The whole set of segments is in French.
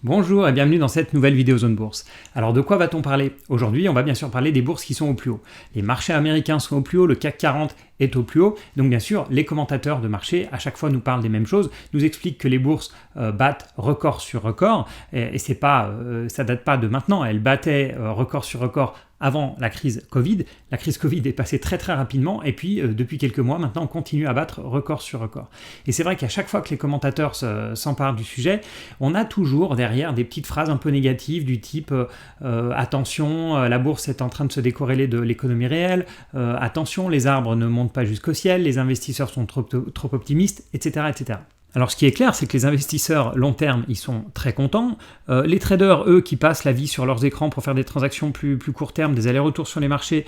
Bonjour et bienvenue dans cette nouvelle vidéo Zone Bourse. Alors de quoi va-t-on parler? Aujourd'hui, on va bien sûr parler des bourses qui sont au plus haut. Les marchés américains sont au plus haut, le CAC 40 est au plus haut. Donc bien sûr, les commentateurs de marché à chaque fois nous parlent des mêmes choses, nous expliquent que les bourses battent record sur record et c'est pas, ça date pas de maintenant, elles battaient record sur record avant la crise Covid. La crise Covid est passée très très rapidement et puis depuis quelques mois maintenant on continue à battre record sur record. Et c'est vrai qu'à chaque fois que les commentateurs s'emparent du sujet, on a toujours derrière des petites phrases un peu négatives du type attention, la bourse est en train de se décorréler de l'économie réelle, attention, les arbres ne montent pas jusqu'au ciel, les investisseurs sont trop optimistes, etc., etc. Alors ce qui est clair, c'est que les investisseurs long terme, ils sont très contents. Les traders, eux, qui passent la vie sur leurs écrans pour faire des transactions plus court terme, des allers-retours sur les marchés,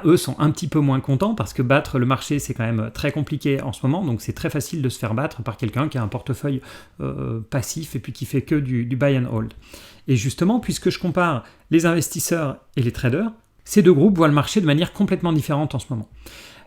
eux sont un petit peu moins contents parce que battre le marché, c'est quand même très compliqué en ce moment. Donc c'est très facile de se faire battre par quelqu'un qui a un portefeuille passif et puis qui fait que du buy and hold. Et justement, puisque je compare les investisseurs et les traders, ces deux groupes voient le marché de manière complètement différente en ce moment.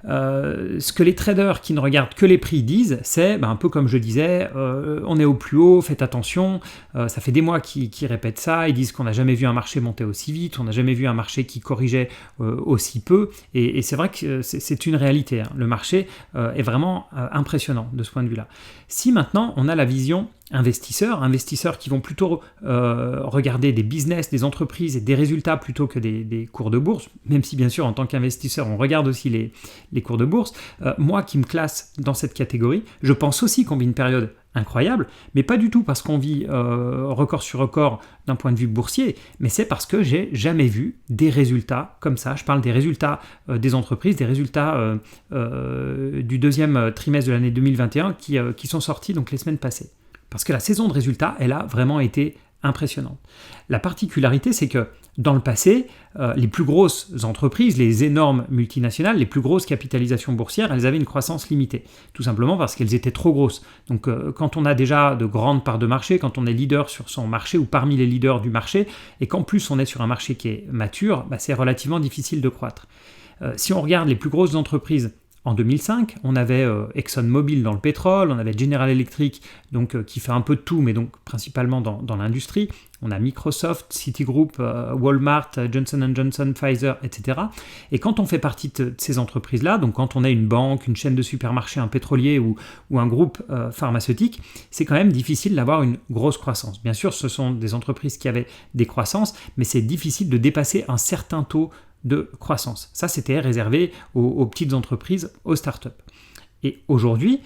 Ce que les traders qui ne regardent que les prix disent, c'est un peu comme je disais, on est au plus haut, faites attention, ça fait des mois qu'ils répètent ça, ils disent qu'on n'a jamais vu un marché monter aussi vite, on n'a jamais vu un marché qui corrigeait aussi peu, et c'est vrai que c'est une réalité, hein. Le marché est vraiment impressionnant de ce point de vue-là. Si maintenant on a la vision investisseurs qui vont plutôt regarder des business, des entreprises et des résultats plutôt que des cours de bourse, même si bien sûr en tant qu'investisseur on regarde aussi les cours de bourse, moi qui me classe dans cette catégorie, je pense aussi qu'on vit une période incroyable, mais pas du tout parce qu'on vit record sur record d'un point de vue boursier, mais c'est parce que j'ai jamais vu des résultats comme ça. Je parle des résultats des entreprises, des résultats du deuxième trimestre de l'année 2021 qui sont sortis donc les semaines passées. Parce que la saison de résultats, elle a vraiment été impressionnante. La particularité, c'est que dans le passé, les plus grosses entreprises, les énormes multinationales, les plus grosses capitalisations boursières, elles avaient une croissance limitée. Tout simplement parce qu'elles étaient trop grosses. Donc quand on a déjà de grandes parts de marché, quand on est leader sur son marché ou parmi les leaders du marché, et qu'en plus on est sur un marché qui est mature, c'est relativement difficile de croître. Si on regarde les plus grosses entreprises, en 2005, on avait ExxonMobil dans le pétrole, on avait General Electric donc, qui fait un peu de tout, mais donc principalement dans l'industrie. On a Microsoft, Citigroup, Walmart, Johnson & Johnson, Pfizer, etc. Et quand on fait partie de ces entreprises-là, donc quand on est une banque, une chaîne de supermarchés, un pétrolier ou un groupe pharmaceutique, c'est quand même difficile d'avoir une grosse croissance. Bien sûr, ce sont des entreprises qui avaient des croissances, mais c'est difficile de dépasser un certain taux de croissance. Ça, c'était réservé aux petites entreprises, aux startups. Et aujourd'hui,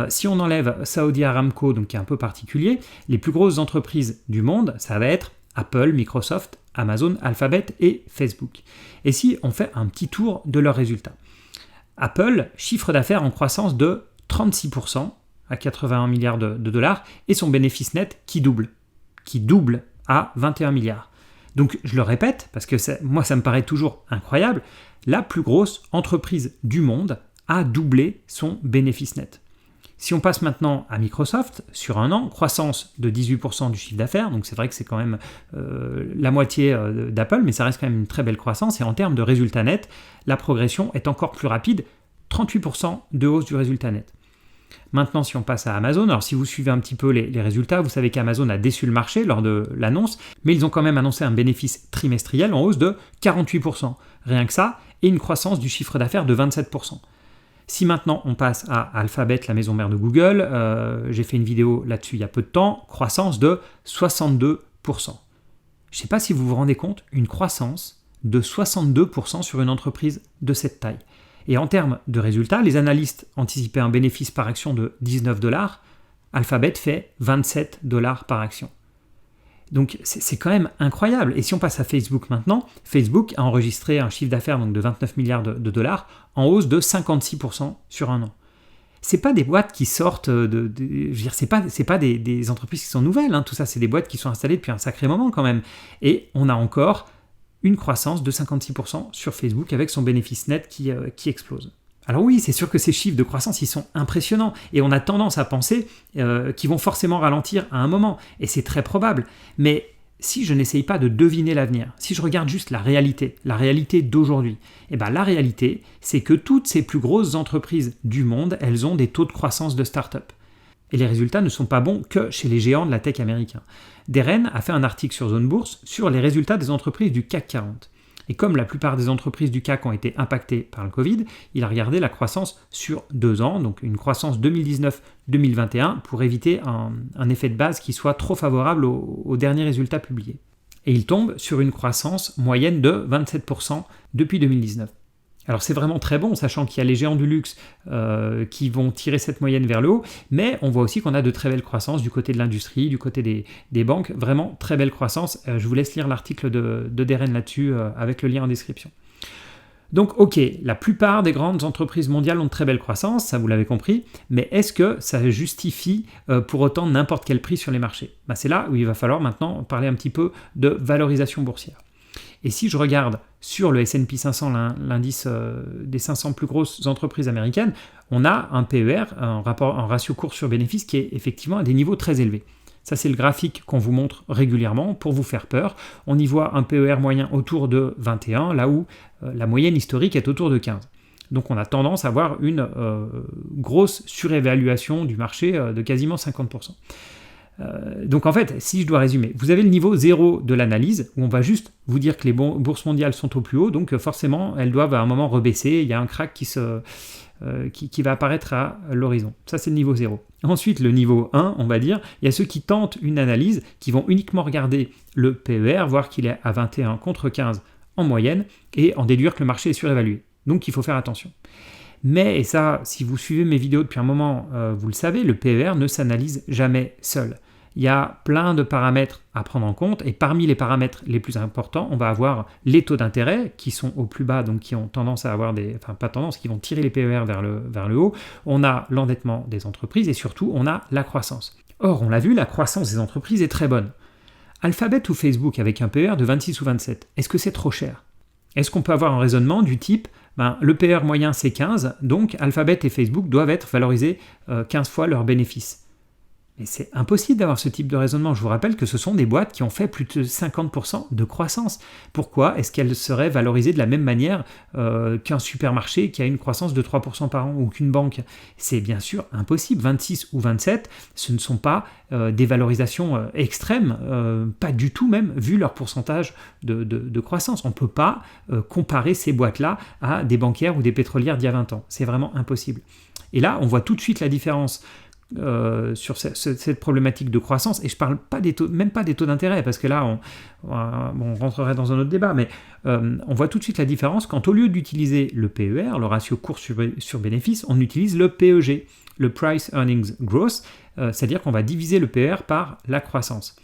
si on enlève Saudi Aramco, donc qui est un peu particulier, les plus grosses entreprises du monde, ça va être Apple, Microsoft, Amazon, Alphabet et Facebook. Et si on fait un petit tour de leurs résultats. Apple, chiffre d'affaires en croissance de 36% à 81 milliards de dollars et son bénéfice net qui double à 21 milliards. Donc je le répète, parce que moi ça me paraît toujours incroyable, la plus grosse entreprise du monde a doublé son bénéfice net. Si on passe maintenant à Microsoft, sur un an, croissance de 18% du chiffre d'affaires, donc c'est vrai que c'est quand même la moitié d'Apple, mais ça reste quand même une très belle croissance, et en termes de résultat net, la progression est encore plus rapide, 38% de hausse du résultat net. Maintenant, si on passe à Amazon, alors si vous suivez un petit peu les résultats, vous savez qu'Amazon a déçu le marché lors de l'annonce, mais ils ont quand même annoncé un bénéfice trimestriel en hausse de 48%. Rien que ça, et une croissance du chiffre d'affaires de 27%. Si maintenant on passe à Alphabet, la maison mère de Google, j'ai fait une vidéo là-dessus il y a peu de temps, croissance de 62%. Je ne sais pas si vous vous rendez compte, une croissance de 62% sur une entreprise de cette taille. Et en termes de résultats, les analystes anticipaient un bénéfice par action de 19 $, Alphabet fait 27 $ par action. Donc c'est quand même incroyable. Et si on passe à Facebook maintenant, Facebook a enregistré un chiffre d'affaires donc, de 29 milliards de dollars en hausse de 56% sur un an. C'est pas des boîtes qui sortent c'est pas des entreprises qui sont nouvelles, hein. Tout ça c'est des boîtes qui sont installées depuis un sacré moment quand même. Et on a encore une croissance de 56% sur Facebook avec son bénéfice net qui explose. Alors oui, c'est sûr que ces chiffres de croissance, ils sont impressionnants et on a tendance à penser qu'ils vont forcément ralentir à un moment et c'est très probable. Mais si je n'essaye pas de deviner l'avenir, si je regarde juste la réalité d'aujourd'hui, la réalité, c'est que toutes ces plus grosses entreprises du monde, elles ont des taux de croissance de start-up. Et les résultats ne sont pas bons que chez les géants de la tech américains. Darren a fait un article sur Zone Bourse sur les résultats des entreprises du CAC 40. Et comme la plupart des entreprises du CAC ont été impactées par le Covid, il a regardé la croissance sur 2 ans, donc une croissance 2019-2021, pour éviter un effet de base qui soit trop favorable aux derniers résultats publiés. Et il tombe sur une croissance moyenne de 27% depuis 2019. Alors c'est vraiment très bon, sachant qu'il y a les géants du luxe qui vont tirer cette moyenne vers le haut, mais on voit aussi qu'on a de très belles croissances du côté de l'industrie, du côté des banques, vraiment très belle croissance. Je vous laisse lire l'article de Darren là-dessus avec le lien en description. Donc ok, la plupart des grandes entreprises mondiales ont de très belles croissances, ça vous l'avez compris, mais est-ce que ça justifie pour autant n'importe quel prix sur les marchés ? C'est là où il va falloir maintenant parler un petit peu de valorisation boursière. Et si je regarde sur le S&P 500, l'indice des 500 plus grosses entreprises américaines, on a un PER, un ratio cours sur bénéfice qui est effectivement à des niveaux très élevés. Ça, c'est le graphique qu'on vous montre régulièrement pour vous faire peur. On y voit un PER moyen autour de 21, là où la moyenne historique est autour de 15. Donc on a tendance à avoir une grosse surévaluation du marché de quasiment 50%. Donc en fait, si je dois résumer, vous avez le niveau 0 de l'analyse, où on va juste vous dire que les bourses mondiales sont au plus haut, donc forcément elles doivent à un moment rebaisser, il y a un crack qui va apparaître à l'horizon. Ça c'est le niveau 0. Ensuite le niveau 1, on va dire, il y a ceux qui tentent une analyse, qui vont uniquement regarder le PER, voir qu'il est à 21 contre 15 en moyenne, et en déduire que le marché est surévalué. Donc il faut faire attention. Mais, et ça, si vous suivez mes vidéos depuis un moment, vous le savez, le PER ne s'analyse jamais seul. Il y a plein de paramètres à prendre en compte, et parmi les paramètres les plus importants, on va avoir les taux d'intérêt qui sont au plus bas, donc qui ont tendance à avoir qui vont tirer les PER vers le haut. On a l'endettement des entreprises et surtout, on a la croissance. Or, on l'a vu, la croissance des entreprises est très bonne. Alphabet ou Facebook avec un PER de 26 ou 27, est-ce que c'est trop cher ? Est-ce qu'on peut avoir un raisonnement du type le PER moyen c'est 15, donc Alphabet et Facebook doivent être valorisés 15 fois leurs bénéfices. Mais c'est impossible d'avoir ce type de raisonnement. Je vous rappelle que ce sont des boîtes qui ont fait plus de 50% de croissance. Pourquoi est-ce qu'elles seraient valorisées de la même manière qu'un supermarché qui a une croissance de 3% par an ou qu'une banque ? C'est bien sûr impossible. 26 ou 27, ce ne sont pas des valorisations extrêmes, pas du tout même, vu leur pourcentage de croissance. On ne peut pas comparer ces boîtes-là à des banquières ou des pétrolières d'il y a 20 ans. C'est vraiment impossible. Et là, on voit tout de suite la différence sur cette problématique de croissance, et je parle pas même pas des taux d'intérêt, parce que là on rentrerait dans un autre débat, mais on voit tout de suite la différence quand au lieu d'utiliser le PER, le ratio cours sur bénéfice, on utilise le PEG, le Price Earnings Growth, c'est-à-dire qu'on va diviser le PER par la croissance.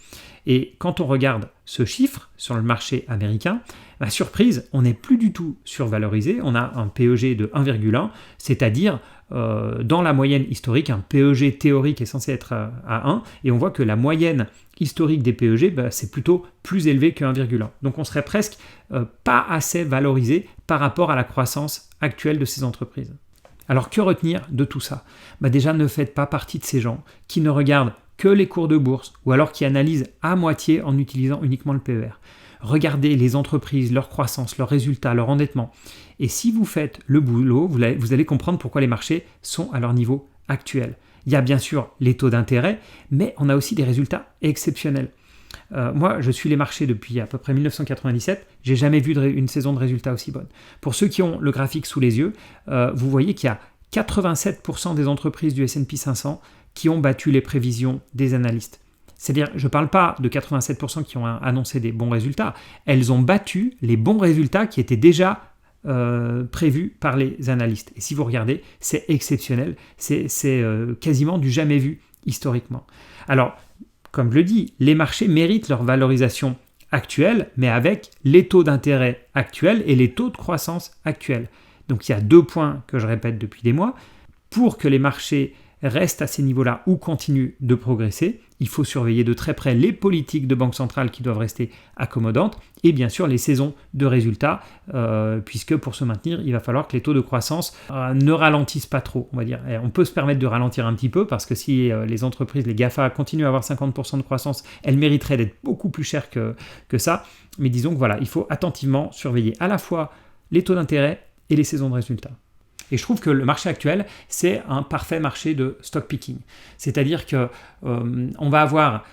Et quand on regarde ce chiffre sur le marché américain, surprise, on n'est plus du tout survalorisé, on a un PEG de 1,1, c'est-à-dire dans la moyenne historique, un PEG théorique est censé être à 1, et on voit que la moyenne historique des PEG, c'est plutôt plus élevé que 1,1. Donc on serait presque pas assez valorisé par rapport à la croissance actuelle de ces entreprises. Alors que retenir de tout ça ? Déjà, ne faites pas partie de ces gens qui ne regardent que les cours de bourse, ou alors qui analysent à moitié en utilisant uniquement le PER. Regardez les entreprises, leur croissance, leurs résultats, leur endettement. Et si vous faites le boulot, vous allez comprendre pourquoi les marchés sont à leur niveau actuel. Il y a bien sûr les taux d'intérêt, mais on a aussi des résultats exceptionnels. Moi, je suis les marchés depuis à peu près 1997, j'ai jamais vu une saison de résultats aussi bonne. Pour ceux qui ont le graphique sous les yeux, vous voyez qu'il y a 87% des entreprises du S&P 500 qui ont battu les prévisions des analystes. C'est-à-dire, je ne parle pas de 87% qui ont annoncé des bons résultats, elles ont battu les bons résultats qui étaient déjà prévus par les analystes. Et si vous regardez, c'est exceptionnel, c'est quasiment du jamais vu historiquement. Alors, comme je le dis, les marchés méritent leur valorisation actuelle, mais avec les taux d'intérêt actuels et les taux de croissance actuels. Donc il y a 2 points que je répète depuis des mois. Pour que les marchés restent à ces niveaux-là ou continuent de progresser, il faut surveiller de très près les politiques de banque centrale qui doivent rester accommodantes et bien sûr les saisons de résultats, puisque pour se maintenir, il va falloir que les taux de croissance ne ralentissent pas trop, on va dire. Et on peut se permettre de ralentir un petit peu parce que si les entreprises, les GAFA, continuent à avoir 50% de croissance, elles mériteraient d'être beaucoup plus chères que ça. Mais disons que voilà, il faut attentivement surveiller à la fois les taux d'intérêt et les saisons de résultats. Et je trouve que le marché actuel, c'est un parfait marché de stock picking. C'est-à-dire que on va avoir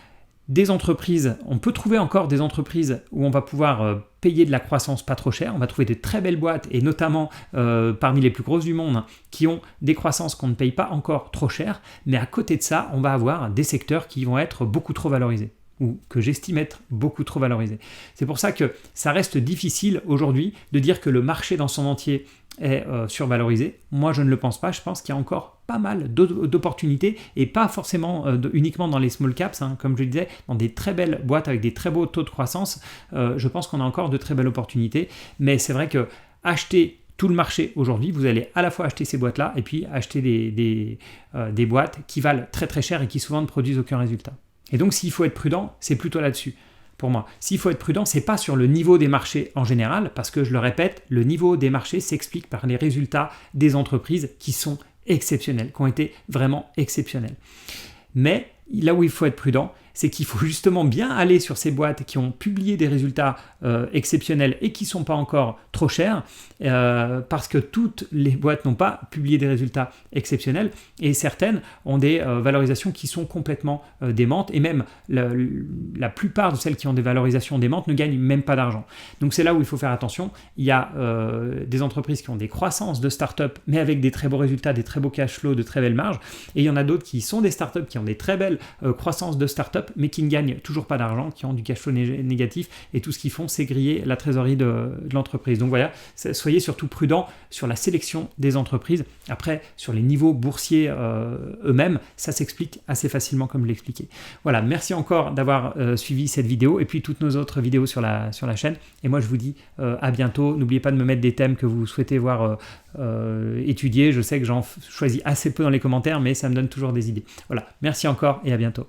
des entreprises, on peut trouver encore des entreprises où on va pouvoir payer de la croissance pas trop cher, on va trouver de très belles boîtes et notamment parmi les plus grosses du monde qui ont des croissances qu'on ne paye pas encore trop cher, mais à côté de ça, on va avoir des secteurs qui vont être beaucoup trop valorisés ou que j'estime être beaucoup trop valorisés. C'est pour ça que ça reste difficile aujourd'hui de dire que le marché dans son entier est survalorisé. Moi, je ne le pense pas. Je pense qu'il y a encore pas mal d'opportunités et pas forcément uniquement dans les small caps, comme je le disais, dans des très belles boîtes avec des très beaux taux de croissance. Je pense qu'on a encore de très belles opportunités. Mais c'est vrai que acheter tout le marché aujourd'hui, vous allez à la fois acheter ces boîtes-là et puis acheter des boîtes qui valent très très cher et qui souvent ne produisent aucun résultat. Et donc, s'il faut être prudent, c'est plutôt là-dessus. Pour moi, s'il faut être prudent, c'est pas sur le niveau des marchés en général, parce que je le répète, le niveau des marchés s'explique par les résultats des entreprises qui sont exceptionnels, qui ont été vraiment exceptionnels. Mais là où il faut être prudent, c'est qu'il faut justement bien aller sur ces boîtes qui ont publié des résultats exceptionnels et qui ne sont pas encore trop chers, parce que toutes les boîtes n'ont pas publié des résultats exceptionnels et certaines ont des valorisations qui sont complètement démentes, et même la plupart de celles qui ont des valorisations démentes ne gagnent même pas d'argent. Donc c'est là où il faut faire attention. Il y a des entreprises qui ont des croissances de start-up mais avec des très beaux résultats, des très beaux cash flows, de très belles marges, et il y en a d'autres qui sont des start-up qui ont des très belles croissances de start-up mais qui ne gagnent toujours pas d'argent, qui ont du cash flow négatif, et tout ce qu'ils font, c'est griller la trésorerie de l'entreprise. Donc voilà, soyez surtout prudents sur la sélection des entreprises. Après, sur les niveaux boursiers eux-mêmes, ça s'explique assez facilement comme je l'ai expliqué. Voilà, merci encore d'avoir suivi cette vidéo, et puis toutes nos autres vidéos sur la chaîne. Et moi, je vous dis à bientôt. N'oubliez pas de me mettre des thèmes que vous souhaitez voir étudier. Je sais que j'en choisis assez peu dans les commentaires, mais ça me donne toujours des idées. Voilà, merci encore et à bientôt.